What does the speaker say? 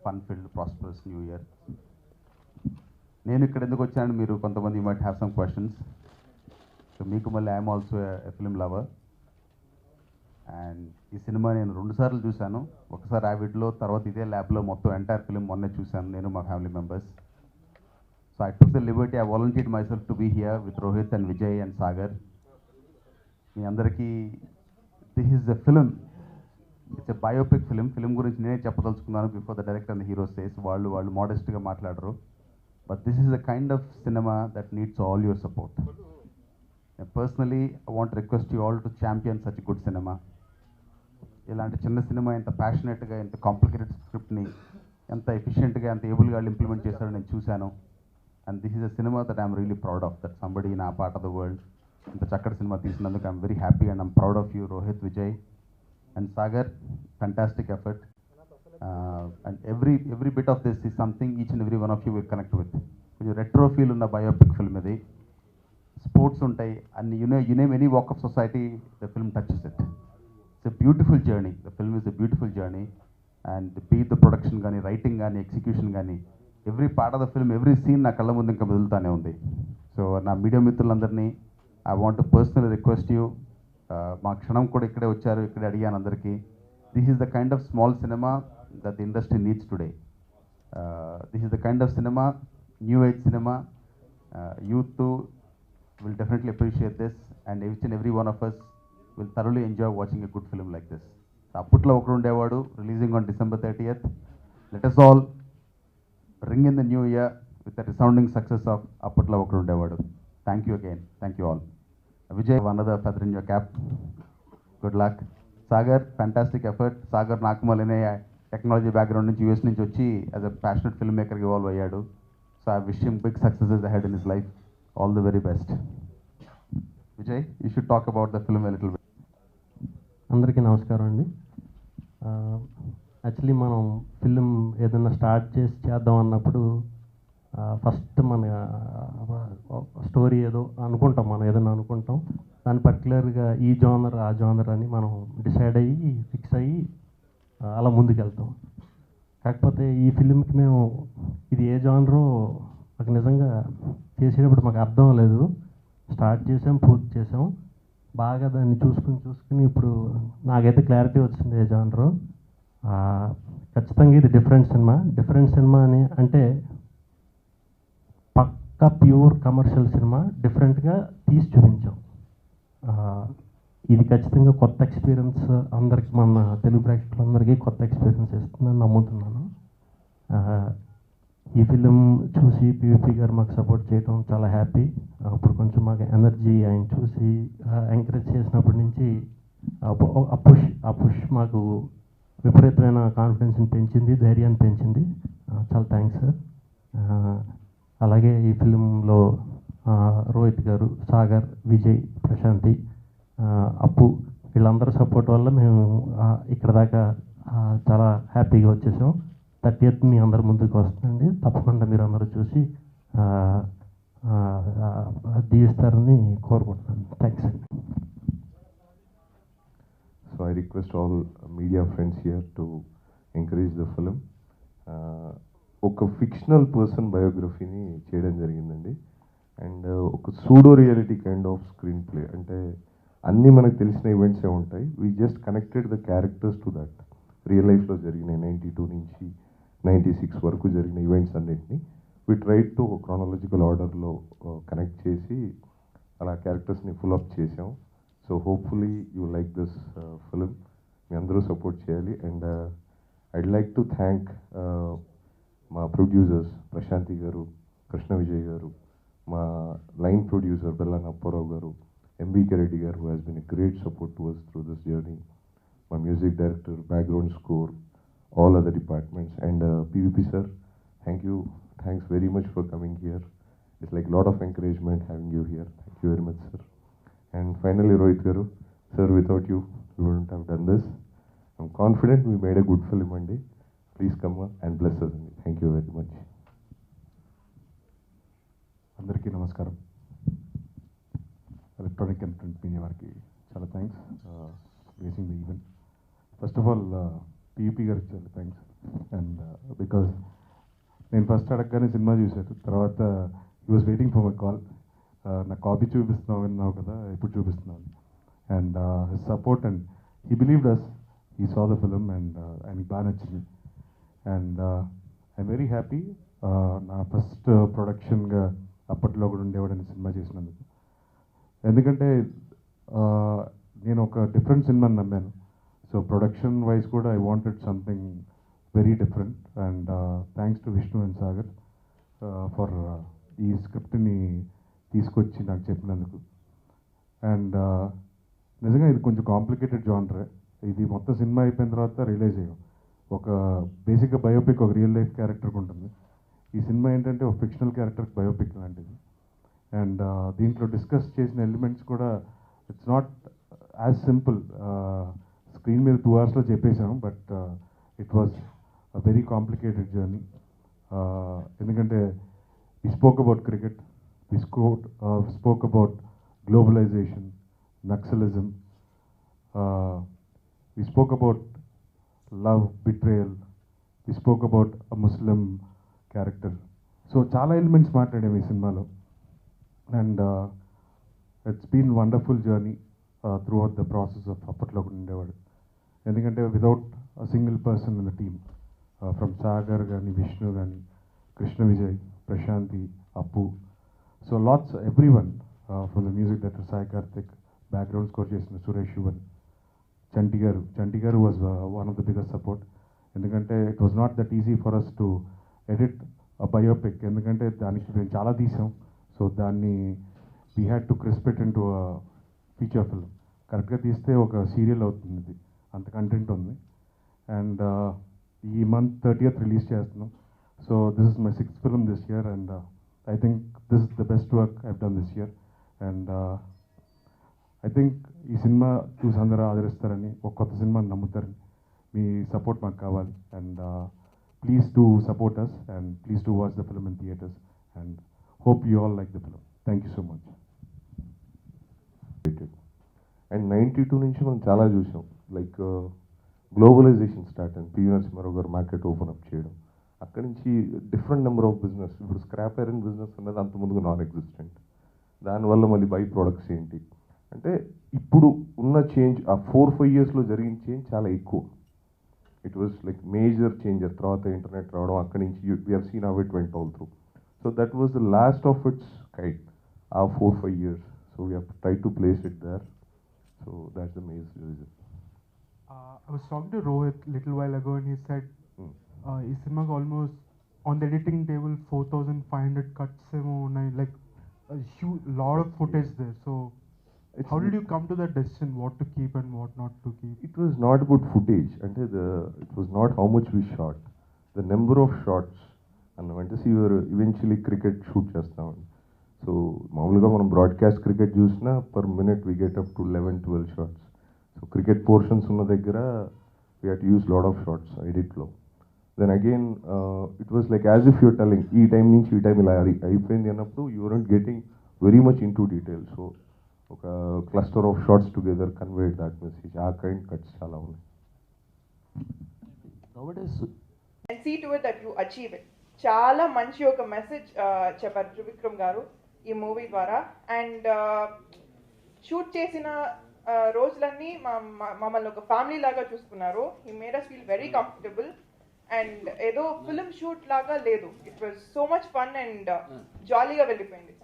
fun-filled, prosperous new year. నేను ఇక్కడ ఎందుకు వచ్చానని మీరు కొంతమంది you might have some questions. So మీకు మళ్ళీ I'm also a film lover. And ఈ సినిమా నేను 2 సార్లు చూశాను. ఒకసారి యావిడ్లో, తర్వాత ఇదే ల్యాబ్లో మొత్తం ఎంటైర్ ఫిల్మ్ మొన్నే చూశాను నేను, మా family members. So I took the liberty, I volunteered my self to be here with Rohit and Vijay and Sagar. మీ అందరికీ this is the film, it's a biopic film. Film గురించి నేనే చెప్పదలుచుకున్నాను before the director and the hero says. వాళ్ళు మోడెస్ట్గా మాట్లాడరు. But this is the kind of cinema that needs all your support. Personally I want request you all to champion such good cinema. ఇలాంటి చిన్న cinema ఎంత ప్యాషనెట్గా, ఎంత complicated స్క్రిప్ట్ని ఎంత ఎఫిషియెంట్గా, ఎంత ఏబుల్గా వాళ్ళు ఇంప్లిమెంట్ చేశారో నేను చూశాను. And this is a cinema that I'm really proud of, that somebody in a part of the world ఇంత చక్కటి సినిమా తీసినందుకు I'm very happy and I'm proud of you Rohit, Vijay and Sagar. Fantastic effort. And every bit of this is something each and every one of you will connect with. కొంచెం retro feel ఉన్న biopic film ఇది. Sports ఉంటాయి అన్ని, you name any walk of society, the film touches it. It's a beautiful journey, the film is a beautiful journey. And the production కానీ, writing కానీ, execution కానీ, every part of the film, every scene నా కళ్ళ ముందు ఇంకా మెదులుతానే ఉంది. So నా మీడియా మిత్రులందరినీ I want to personal request you, మా క్షణం కూడా ఇక్కడే వచ్చారు, ఇక్కడే అడిగాను అందరికీ. This is the kind of small cinema that the industry needs today. This is the kind of cinema, new age cinema. Youth will definitely appreciate this, and each and every one of us will thoroughly enjoy watching a good film like this. అప్పట్లో ఒకడు ఉండేవాడు, releasing on December 30th. Let us all ring in the new year with the resounding success of అప్పట్లో ఒకడు ఉండేవాడు. Thank you again. Thank you all. Vijay, another feather in your cap. Good luck. Sagar, fantastic effort. Sagar నాకు మళ్ళీ technology background నుంచి US నుంచి వచ్చి as a passionate film మేకర్గా evolve అయ్యాడు. So I wish him big successes ahead in his life. All the very best. Vijay, you should talk about the film a little bit. అందరికీ నమస్కారం అండి. Actually మనం film ఏదైనా start చేద్దాం అన్నప్పుడు first మన స్టోరీ ఏదో అనుకుంటాం, మనం ఏదైనా అనుకుంటాం, దాన్ని పర్టికులర్గా ఈ జోనర్ ఆ జోనర్ అని మనం డిసైడ్ అయ్యి ఫిక్స్ అయ్యి అలా ముందుకెళ్తాం. కాకపోతే ఈ ఫిలింకి మేము ఇది ఏ జోనరో మాకు నిజంగా చేసేటప్పుడు మాకు అర్థం లేదు. స్టార్ట్ చేసాం, పూర్తి చేసాం, బాగా దాన్ని చూసుకుని ఇప్పుడు నాకైతే క్లారిటీ వచ్చింది ఏ జోనరో. ఖచ్చితంగా ఇది డిఫరెంట్ సినిమా అని అంటే పక్కా ప్యూర్ కమర్షియల్ సినిమా, డిఫరెంట్గా తీసి చూపించాం. ఇది ఖచ్చితంగా కొత్త ఎక్స్పీరియన్స్, అందరికి మన తెలుగు ప్రేక్షకులందరికీ కొత్త ఎక్స్పీరియన్స్ ఇస్తుందని నమ్ముతున్నాను. ఈ ఫిలిం చూసి పివిపి గారు మాకు సపోర్ట్ చేయడం చాలా హ్యాపీ. అప్పుడు కొంచెం మాకు ఎనర్జీ ఆయన చూసి ఎంకరేజ్ చేసినప్పటి నుంచి ఆ పుష్ మాకు విపరీతమైన కాన్ఫిడెన్స్ని పెంచింది, ధైర్యాన్ని పెంచింది. చాలా థ్యాంక్స్ సార్. అలాగే ఈ ఫిలింలో రోహిత్ గారు, సాగర్, విజయ్, ప్రశాంతి, అప్పు వీళ్ళందరూ సపోర్ట్ వల్ల మేము ఇక్కడ దాకా చాలా హ్యాపీగా వచ్చేసాం. 30th మీ అందరి ముందుకు వస్తుందండి. తప్పకుండా మీరు అందరూ చూసి దీవిస్తారని కోరుకుంటున్నాను. థ్యాంక్స్ అండి. So I request all media friends here to encourage the film. ఒక ఫిక్షనల్ పర్సన్ బయోగ్రఫీని చేయడం జరిగిందండి. అండ్ ఒక pseudo reality kind off screen play. అంటే అన్నీ మనకు తెలిసిన ఈవెంట్సే ఉంటాయి. We just connected the characters to that. Real లైఫ్లో జరిగినాయి 92 నుంచి 96 వరకు జరిగిన ఈవెంట్స్ అన్నింటినీ వీ ట్రైడ్ టు క్రానాలజికల్ ఆర్డర్లో కనెక్ట్ చేసి అలా క్యారెక్టర్స్ని ఫుల్ అప్ చేసాం. So hopefully you like this film. మీ అందరూ సపోర్ట్ చేయాలి. And I'd like to thank మా ప్రొడ్యూసర్స్ ప్రశాంతి గారు, కృష్ణ విజయ్ గారు, మా లైన్ ప్రొడ్యూసర్ బెల్లాన అప్పారావు గారు, MBK Reddy garu, who has been a great support to us through this journey, మా music director, background score, all other departments, and PVP sir, thanks very much for coming here. It's like a lot of encouragement having you here. Thank you very much sir. And finally Rohit garu sir, without you we wouldn't have done this. I'm confident we made a good film one day. Please come and bless us. Thank you very much. అందరికీ నమస్కారం. Electronic and print media వారికి చాలా thanks gracing the event. First of all TP గారు ఇచ్చారు, thanks. And because నేను first అడగగానే cinema చూశారు, తర్వాత he was waiting for my call. నా కాపీ చూపిస్తున్నావు విన్నావు కదా, ఎప్పుడు చూపిస్తున్నాను. And his support and he believed us, he saw the film and ఆయనకి బాగా నచ్చింది. అండ్ ఐఎమ్ వెరీ హ్యాపీ నా ఫస్ట్ ప్రొడక్షన్గా అప్పట్లో కూడా ఉండేవాడని సినిమా చేసినందుకు. ఎందుకంటే నేను ఒక డిఫరెంట్ సినిమాని నమ్మాను. సో ప్రొడక్షన్ వైజ్ కూడా I wanted something very different. And thanks to Vishnu and Sagar for ఈ స్క్రిప్ట్ని తీసుకొచ్చి నాకు చెప్పినందుకు. అండ్ నిజంగా ఇది కొంచెం కాంప్లికేటెడ్ జానరే. ఇది మొత్తం సినిమా అయిపోయిన తర్వాత రియలైజ్ అయ్యాం, ఒక బేసిక్గా బయోపిక్ ఒక రియల్ లైఫ్ క్యారెక్టర్కి ఉంటుంది. ఈ సినిమా ఏంటంటే ఒక ఫిక్షనల్ క్యారెక్టర్కి బయోపిక్ లాంటిది. అండ్ దీంట్లో డిస్కస్ చేసిన ఎలిమెంట్స్ కూడా it's not as simple. Screen మీద 2 hours చెప్పేసాం, but it was a very complicated journey. ఎందుకంటే we spoke about cricket, we spoke about globalization, naxalism, we spoke about love, betrayal, we spoke about a Muslim character. So చాలా elements మాట్లాడాము ఈ సినిమాలో. And it's been wonderful journey throughout the process of అప్పట్లో కూడా ఉండేవాడు. ఎందుకంటే without a single person in the team, from Sagar కానీ, విష్ణు కానీ, Krishna Vijay, Prashanti, Appu, so lots every one from the music director Sai Karthik, background score చేసిన Suresh Sivan, Chanti garu was one of the biggest support. ఎందుకంటే it was not that easy for us to edit a biopic, ఎందుకంటే దానికి మేము చాలా తీసాం. So దాన్ని we had to crisp it into feature film. కరెక్ట్గా తీస్తే ఒక సీరియల్ అవుతుంది, ఇది అంత కంటెంట్ ఉంది. అండ్ ఈ మంత్ 30th రిలీజ్ చేస్తున్నాం. So this is my 6th film this year, and I think this is the best work I've done this year. And I think ఈ సినిమా చూసి అందరూ ఆదరిస్తారని, ఒక కొత్త సినిమాని నమ్ముతారని, మీ సపోర్ట్ మాకు కావాలి. And please do support us, and please do watch the film in theatres, and hope you all like the film. Thank you so much. And 92 నుంచి మనం చాలా చూసాం, like globalization start and PV Narasimha Rao market open up చేయడం, అక్కడి నుంచి different number of business. ఇప్పుడు scrap iron business అన్నది అంత ముందుగా నాన్ ఎగ్జిస్టెంట్, దానివల్ల మళ్ళీ బై ప్రోడక్ట్స్ ఏంటి అంటే ఇప్పుడు ఉన్న చేంజ్, ఆ 4-5 yearsలో జరిగిన చేంజ్ చాలా ఎక్కువ. It was like major changer. తర్వాత ఇంటర్నెట్ రావడం, అక్కడి నుంచి we have seen how it went all through. So that was the last of its kind, our 4-5 years. So we have tried to place it there. So that's the main reason. I was talking to Rohit little while ago, and he said, "Is cinema almost on the editing table 4,500 cuts, like a huge lot of footage there." So how did you come to that decision, what to keep and what not to keep? It was not about footage, and it was not how much we shot, the number of shots. And fantasy were eventually cricket shoot చేస్తామండి. So మామూలుగా మనం broadcast cricket చూసినా per minute we get up to 11-12 shots. So cricket portions ఉన్న దగ్గర we have to use lot of shots ఎడిట్లో. Then again it was like as if you're telling ఈ time నుంచి ఈ టైం ఇలా అయిపోయింది అన్నప్పుడు you are not getting very much into detail. So ఒక cluster of shots together conveyed that message. ఆ kind cuts చాలా ఉన్నాయి. And see to it that you achieve it. చాలా మంచి ఒక మెసేజ్ చెప్పారు త్రివిక్రమ్ గారు ఈ మూవీ ద్వారా. అండ్ షూట్ చేసిన రోజులన్నీ మమ్మల్ని ఒక ఫ్యామిలీ లాగా చూసుకున్నారు. He made us feel very comfortable. And ఏదో ఫిల్మ్ షూట్ లాగా లేదు, it was so much fun and జాలీగా వెళ్ళిపోయింది.